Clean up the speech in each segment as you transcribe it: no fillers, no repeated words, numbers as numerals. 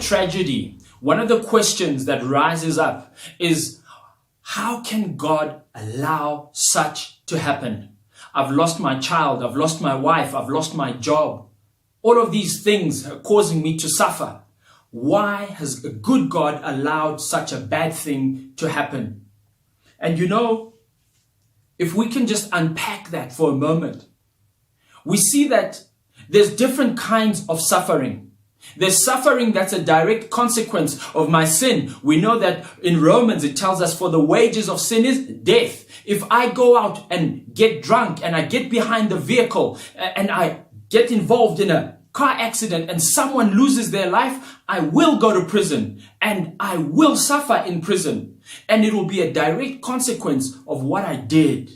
tragedy, one of the questions that rises up is, how can God allow such to happen? I've lost my child, I've lost my wife, I've lost my job. All of these things are causing me to suffer. Why has a good God allowed such a bad thing to happen? And if we can just unpack that for a moment, we see that there's different kinds of suffering. There's suffering that's a direct consequence of my sin. We know that in Romans it tells us, for the wages of sin is death. If I go out and get drunk and I get behind the vehicle and I get involved in a car accident and someone loses their life, I will go to prison and I will suffer in prison. And it will be a direct consequence of what I did.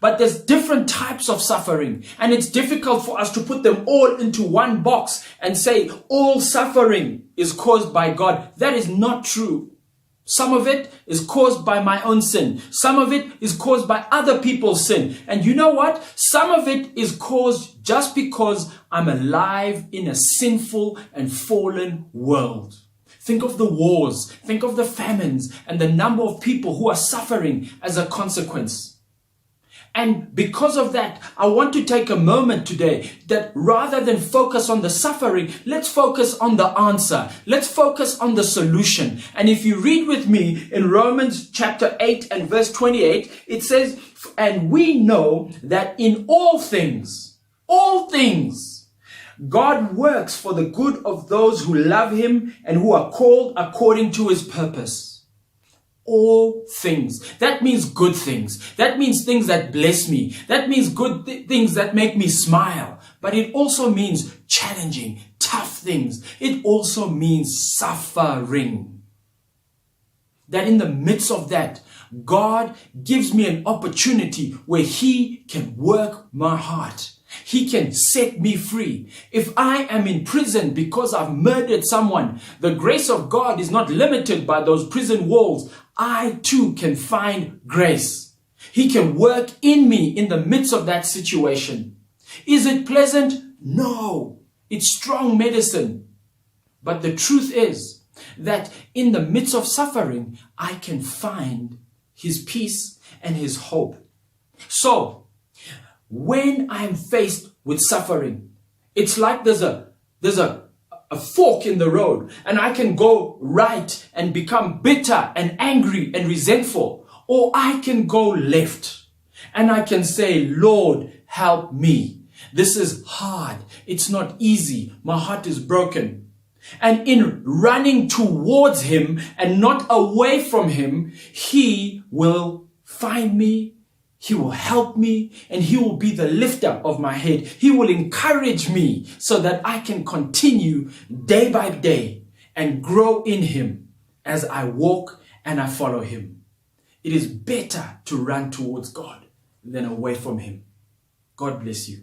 But there's different types of suffering, and it's difficult for us to put them all into one box and say all suffering is caused by God. That is not true. Some of it is caused by my own sin. Some of it is caused by other people's sin. And you know what? Some of it is caused just because I'm alive in a sinful and fallen world. Think of the wars, think of the famines, and the number of people who are suffering as a consequence. And because of that, I want to take a moment today that rather than focus on the suffering, let's focus on the answer. Let's focus on the solution. And if you read with me in Romans chapter 8 and verse 28, it says, and we know that in all things, God works for the good of those who love him and who are called according to his purpose. All things. That means good things. That means things that bless me. That means good things that make me smile. But it also means challenging, tough things. It also means suffering. That in the midst of that, God gives me an opportunity where he can work my heart. He can set me free. If I am in prison because I've murdered someone, the grace of God is not limited by those prison walls. I too can find grace. He can work in me in the midst of that situation. Is it pleasant? No. It's strong medicine. But the truth is that in the midst of suffering, I can find his peace and his hope. So, when I am faced with suffering, it's like there's a fork in the road, and I can go right and become bitter and angry and resentful, or I can go left and I can say, Lord, help me. This is hard. It's not easy. My heart is broken. And in running towards him and not away from him, he will find me. He will help me, and he will be the lifter of my head. He will encourage me so that I can continue day by day and grow in him as I walk and I follow him. It is better to run towards God than away from him. God bless you.